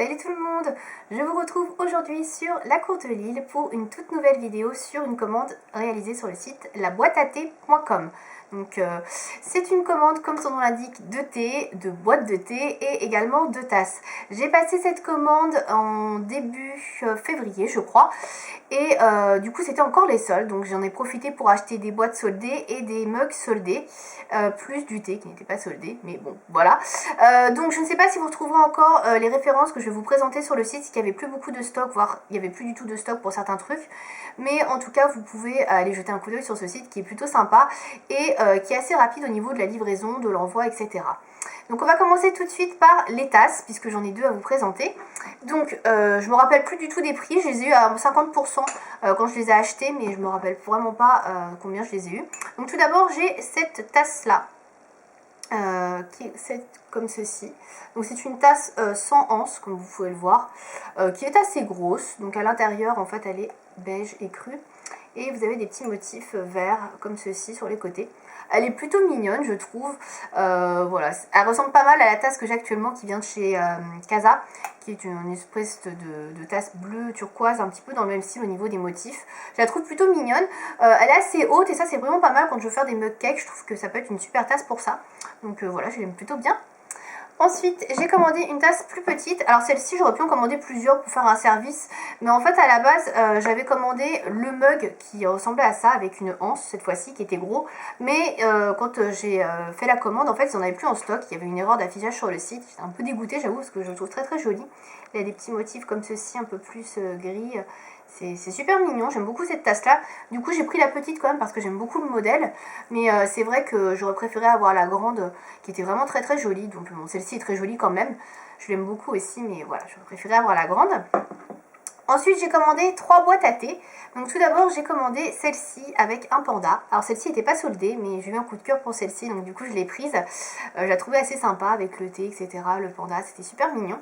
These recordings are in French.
Salut tout le monde, je vous retrouve aujourd'hui sur la Courte Lille pour une toute nouvelle vidéo sur une commande réalisée sur le site laboiteathé.com. Donc c'est une commande, comme son nom l'indique, de thé, de boîte de thé et également de tasses. J'ai passé cette commande en début février je crois, et du coup c'était encore les soldes, donc j'en ai profité pour acheter des boîtes soldées et des mugs soldés, plus du thé qui n'était pas soldé, mais bon voilà. Donc je ne sais pas si vous retrouverez encore les références que je vais vous présenter sur le site, s'il n'y avait plus beaucoup de stock, voire il n'y avait plus du tout de stock pour certains trucs, mais en tout cas vous pouvez aller jeter un coup d'œil sur ce site qui est plutôt sympa et qui est assez rapide au niveau de la livraison, de l'envoi, etc. Donc on va commencer tout de suite par les tasses, puisque j'en ai deux à vous présenter. Donc je me rappelle plus du tout des prix, je les ai eu à 50% quand je les ai achetés, mais je me rappelle vraiment pas combien je les ai eu. Donc tout d'abord j'ai cette tasse là, qui est comme ceci. Donc c'est une tasse sans anse, comme vous pouvez le voir, qui est assez grosse. Donc à l'intérieur en fait elle est beige et crue, et vous avez des petits motifs verts comme ceci sur les côtés. Elle est plutôt mignonne je trouve, voilà, elle ressemble pas mal à la tasse que j'ai actuellement qui vient de chez Casa, qui est une espèce de tasse bleue turquoise, un petit peu dans le même style au niveau des motifs. Je la trouve plutôt mignonne, elle est assez haute et ça c'est vraiment pas mal quand je veux faire des mug cakes, je trouve que ça peut être une super tasse pour ça. Donc voilà, je l'aime plutôt bien. Ensuite, j'ai commandé une tasse plus petite. Alors celle-ci, j'aurais pu en commander plusieurs pour faire un service. Mais en fait, à la base, j'avais commandé le mug qui ressemblait à ça, avec une anse, cette fois-ci, qui était gros. Mais quand j'ai fait la commande, en fait, ils n'en avaient plus en stock. Il y avait une erreur d'affichage sur le site. J'étais un peu dégoûtée, j'avoue, parce que je le trouve très très joli. Il y a des petits motifs comme ceci, un peu plus gris. C'est super mignon, j'aime beaucoup cette tasse là. Du coup j'ai pris la petite quand même parce que j'aime beaucoup le modèle. Mais c'est vrai que j'aurais préféré avoir la grande qui était vraiment très très jolie. Donc bon, celle-ci est très jolie quand même. Je l'aime beaucoup aussi, mais voilà, j'aurais préféré avoir la grande. Ensuite j'ai commandé 3 boîtes à thé. Donc tout d'abord j'ai commandé celle-ci avec un panda. Alors celle-ci n'était pas soldée, mais j'ai eu un coup de cœur pour celle-ci, donc du coup je l'ai prise. Je la trouvais assez sympa avec le thé, etc. Le panda, c'était super mignon.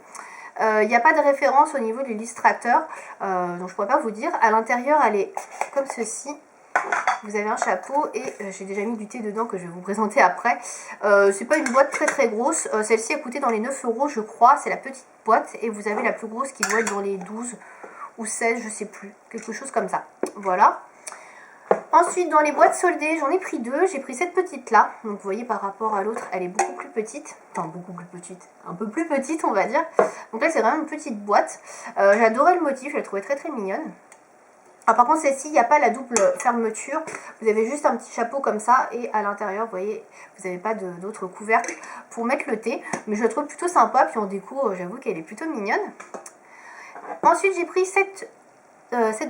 Il n'y a pas de référence au niveau de l'illustrateur, donc je ne pourrais pas vous dire. À l'intérieur, elle est comme ceci. Vous avez un chapeau et j'ai déjà mis du thé dedans que je vais vous présenter après. C'est pas une boîte très très grosse. Celle-ci a coûté dans les 9 € je crois. C'est la petite boîte et vous avez la plus grosse qui doit être dans les 12 ou 16, je sais plus. Quelque chose comme ça. Voilà. Ensuite, dans les boîtes soldées, j'en ai pris deux. J'ai pris cette petite là. Donc, vous voyez, par rapport à l'autre, elle est beaucoup plus petite. Enfin, beaucoup plus petite. Un peu plus petite, on va dire. Donc là, c'est vraiment une petite boîte. J'adorais le motif. Je la trouvais très très mignonne. Alors, par contre, celle-ci, il n'y a pas la double fermeture. Vous avez juste un petit chapeau comme ça. Et à l'intérieur, vous voyez, vous n'avez pas d'autre couvercle pour mettre le thé. Mais je la trouve plutôt sympa. Puis en déco, j'avoue qu'elle est plutôt mignonne. Ensuite, j'ai pris cette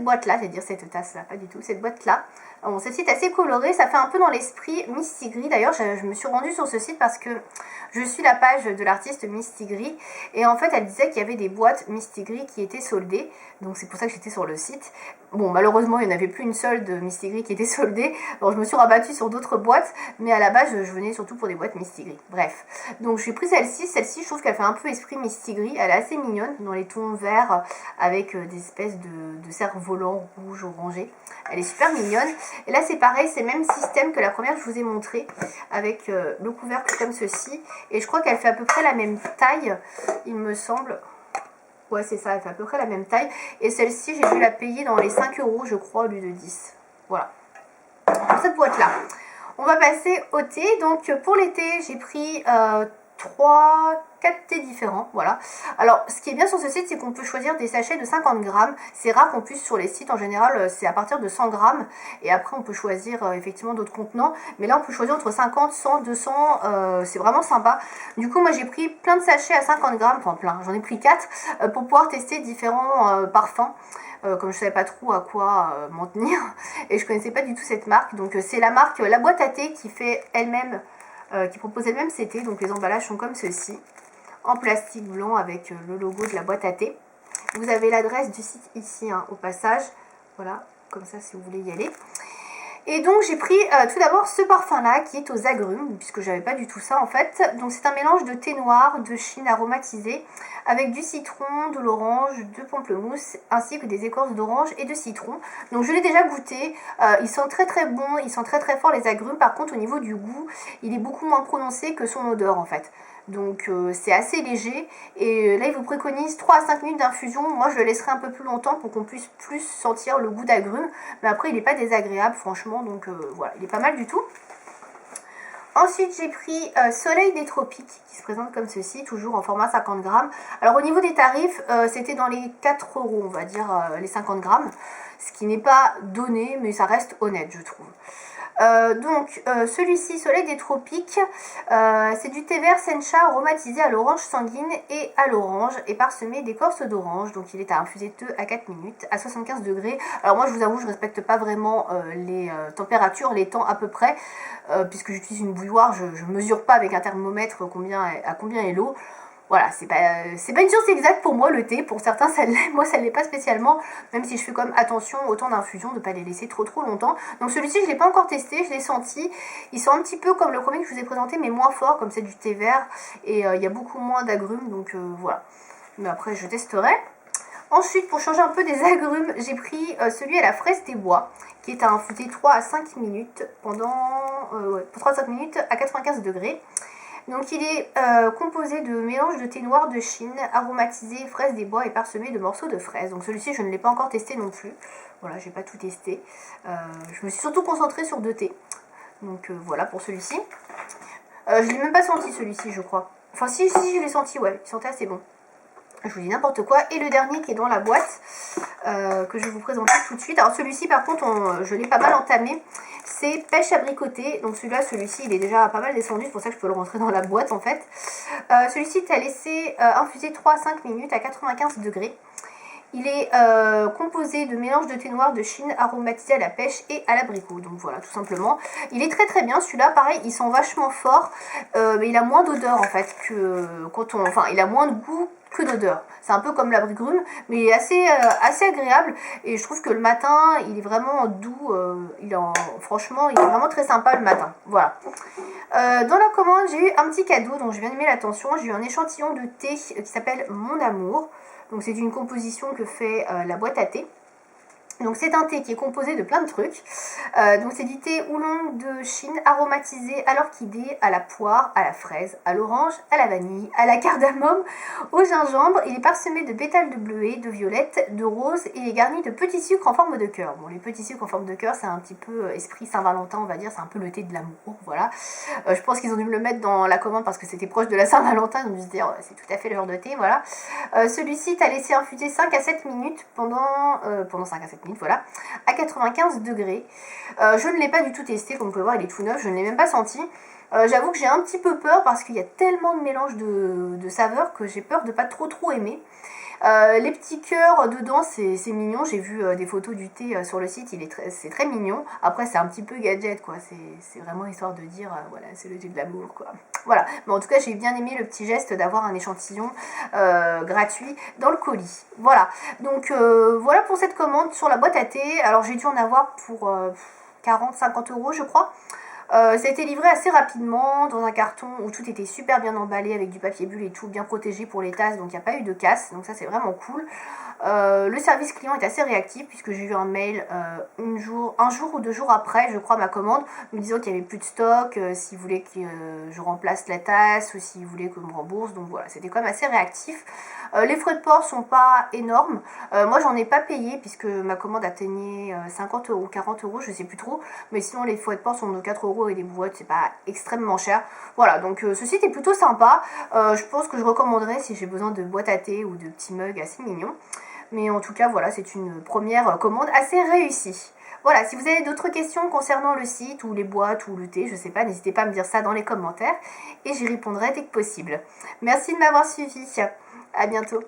boîte là, c'est-à-dire cette tasse là, pas du tout, cette boîte là. Bon, celle-ci est assez colorée, ça fait un peu dans l'esprit Misty Gris. D'ailleurs, je me suis rendue sur ce site parce que je suis la page de l'artiste Misty Gris. Et en fait, elle disait qu'il y avait des boîtes Misty Gris qui étaient soldées. Donc c'est pour ça que j'étais sur le site. Bon, malheureusement, il n'y en avait plus une seule de Misty Gris qui était soldée. Donc je me suis rabattue sur d'autres boîtes. Mais à la base, je venais surtout pour des boîtes Misty Gris. Bref. Donc j'ai pris celle-ci. Celle-ci, je trouve qu'elle fait un peu esprit Misty Gris. Elle est assez mignonne dans les tons verts avec des espèces de cerfs-volants rouge orangé. Elle est super mignonne. Et là c'est pareil, c'est le même système que la première que je vous ai montré, avec le couvercle comme ceci. Et je crois qu'elle fait à peu près la même taille, il me semble. Ouais, c'est ça, elle fait à peu près la même taille. Et celle-ci, j'ai dû la payer dans les 5 € je crois, au lieu de 10. Voilà. Pour cette boîte là. On va passer au thé. Donc pour les thés, j'ai pris 4 thés différents, voilà. Alors, ce qui est bien sur ce site, c'est qu'on peut choisir des sachets de 50 grammes. C'est rare qu'on puisse sur les sites, en général, c'est à partir de 100 grammes. Et après, on peut choisir effectivement d'autres contenants. Mais là, on peut choisir entre 50, 100, 200. C'est vraiment sympa. Du coup, moi, j'ai pris plein de sachets à 50 grammes. Enfin, plein. J'en ai pris 4 pour pouvoir tester différents parfums. Comme je savais pas trop à quoi m'en tenir. Et je connaissais pas du tout cette marque. Donc, c'est la marque La Boîte à Thé qui fait elle-même... qui propose elle-même ces thés. Donc les emballages sont comme ceci, en plastique blanc avec le logo de la boîte à thé. Vous avez l'adresse du site ici, hein, au passage. Voilà, comme ça si vous voulez y aller. Et donc j'ai pris tout d'abord ce parfum là qui est aux agrumes, puisque j'avais pas du tout ça en fait. Donc c'est un mélange de thé noir, de Chine aromatisé, avec du citron, de l'orange, de pamplemousse, ainsi que des écorces d'orange et de citron. Donc je l'ai déjà goûté, ils sont très très bons, ils sont très très forts les agrumes. Par contre au niveau du goût, il est beaucoup moins prononcé que son odeur en fait. donc c'est assez léger. Et là, il vous préconise 3 à 5 minutes d'infusion. Moi, je le laisserai un peu plus longtemps pour qu'on puisse plus sentir le goût d'agrumes. Mais après, il n'est pas désagréable, franchement, donc voilà, il est pas mal du tout. Ensuite, j'ai pris Soleil des Tropiques, qui se présente comme ceci, toujours en format 50 grammes. Alors, au niveau des tarifs, c'était dans les 4 euros, on va dire, les 50 grammes. Ce qui n'est pas donné, mais ça reste honnête, je trouve. Celui-ci, Soleil des Tropiques, c'est du thé vert sencha aromatisé à l'orange sanguine et à l'orange et parsemé d'écorce d'orange. Donc il est à infuser 2 à 4 minutes à 75 degrés. Alors moi je vous avoue, je respecte pas vraiment les températures, les temps à peu près, puisque j'utilise une bouilloire, je mesure pas avec un thermomètre à combien est l'eau. Voilà, c'est pas une science exacte pour moi le thé, pour certains ça l'est, moi ça ne l'est pas spécialement, même si je fais quand même attention au temps d'infusion, de ne pas les laisser trop longtemps. Donc celui-ci je ne l'ai pas encore testé, je l'ai senti, ils sont un petit peu comme le premier que je vous ai présenté, mais moins fort, comme c'est du thé vert, et il y a beaucoup moins d'agrumes, donc voilà. Mais après je testerai. Ensuite, pour changer un peu des agrumes, j'ai pris celui à la fraise des bois, qui est à infuser 3 à 5 minutes, pendant 3 à 5 minutes à 95 degrés. Donc il est composé de mélange de thé noir de Chine, aromatisé, fraises des bois et parsemé de morceaux de fraises. Donc celui-ci je ne l'ai pas encore testé non plus. Voilà, j'ai pas tout testé. Je me suis surtout concentrée sur 2 thés. Donc voilà pour celui-ci. Je l'ai même pas senti celui-ci je crois. Enfin si je l'ai senti, ouais, il sentait assez bon. Je vous dis n'importe quoi. Et le dernier qui est dans la boîte, que je vais vous présenter tout de suite. Alors celui-ci par contre, je l'ai pas mal entamé. C'est pêche abricotée. Donc celui-ci il est déjà pas mal descendu. C'est pour ça que je peux le rentrer dans la boîte en fait. Celui-ci tu as laissé infuser 3 à 5 minutes à 95 degrés. Il est composé de mélange de thé noir de Chine aromatisé à la pêche et à l'abricot. Donc voilà, tout simplement. Il est très bien. Celui-là, pareil, il sent vachement fort. Mais il a moins d'odeur en fait que quand on... Enfin, il a moins de goût que d'odeur. C'est un peu comme l'abricrume, mais il est assez agréable. Et je trouve que le matin, il est vraiment doux. Franchement, il est vraiment très sympa le matin. Voilà. Dans la commande, j'ai eu un petit cadeau dont j'ai bien aimé l'attention. J'ai eu un échantillon de thé qui s'appelle Mon Amour. Donc c'est une composition que fait la boîte à thé. Donc c'est un thé qui est composé de plein de trucs. Donc c'est du thé oolong de Chine aromatisé à l'orchidée, à la poire, à la fraise, à l'orange, à la vanille, à la cardamome, au gingembre. Il est parsemé de pétales de bleuet, de violette, de rose et il est garni de petits sucres en forme de cœur. Bon, les petits sucres en forme de cœur, c'est un petit peu esprit Saint-Valentin, on va dire. C'est un peu le thé de l'amour, voilà. Je pense qu'ils ont dû me le mettre dans la commande parce que c'était proche de la Saint-Valentin. Ils ont dû se dire, c'est tout à fait le genre de thé, voilà. Celui-ci, tu as laissé infuser 5 à 7 minutes pendant 5 à 7 minutes. Voilà, à 95 degrés. Je ne l'ai pas du tout testé, comme vous pouvez voir, il est tout neuf, je ne l'ai même pas senti. J'avoue que j'ai un petit peu peur parce qu'il y a tellement de mélange de saveurs que j'ai peur de pas trop aimer. Les petits cœurs dedans, c'est mignon. J'ai vu des photos du thé sur le site, c'est très mignon. Après, c'est un petit peu gadget, quoi. C'est vraiment histoire de dire, voilà, c'est le thé de l'amour, quoi. Voilà. Mais en tout cas, j'ai bien aimé le petit geste d'avoir un échantillon gratuit dans le colis. Voilà. Donc, voilà pour cette commande sur la boîte à thé. Alors, j'ai dû en avoir pour 40-50 euros, je crois. Ça a été livré assez rapidement dans un carton où tout était super bien emballé avec du papier bulle et tout, bien protégé pour les tasses, donc il n'y a pas eu de casse, donc ça c'est vraiment cool. Le service client est assez réactif puisque j'ai eu un mail un jour ou 2 jours après, je crois, ma commande, me disant qu'il n'y avait plus de stock, s'ils voulaient que je remplace la tasse ou s'ils voulaient que je me rembourse, donc voilà, c'était quand même assez réactif. Les frais de port sont pas énormes. Moi j'en ai pas payé puisque ma commande atteignait 50 euros, 40 euros, je sais plus trop, mais sinon les frais de port sont de 4 euros et les boîtes c'est pas extrêmement cher. Voilà, donc ce site est plutôt sympa. Je pense que je recommanderais si j'ai besoin de boîtes à thé ou de petits mugs assez mignons. Mais en tout cas voilà, c'est une première commande assez réussie. Voilà, si vous avez d'autres questions concernant le site ou les boîtes ou le thé, je sais pas, n'hésitez pas à me dire ça dans les commentaires et j'y répondrai dès que possible. Merci de m'avoir suivi. À bientôt.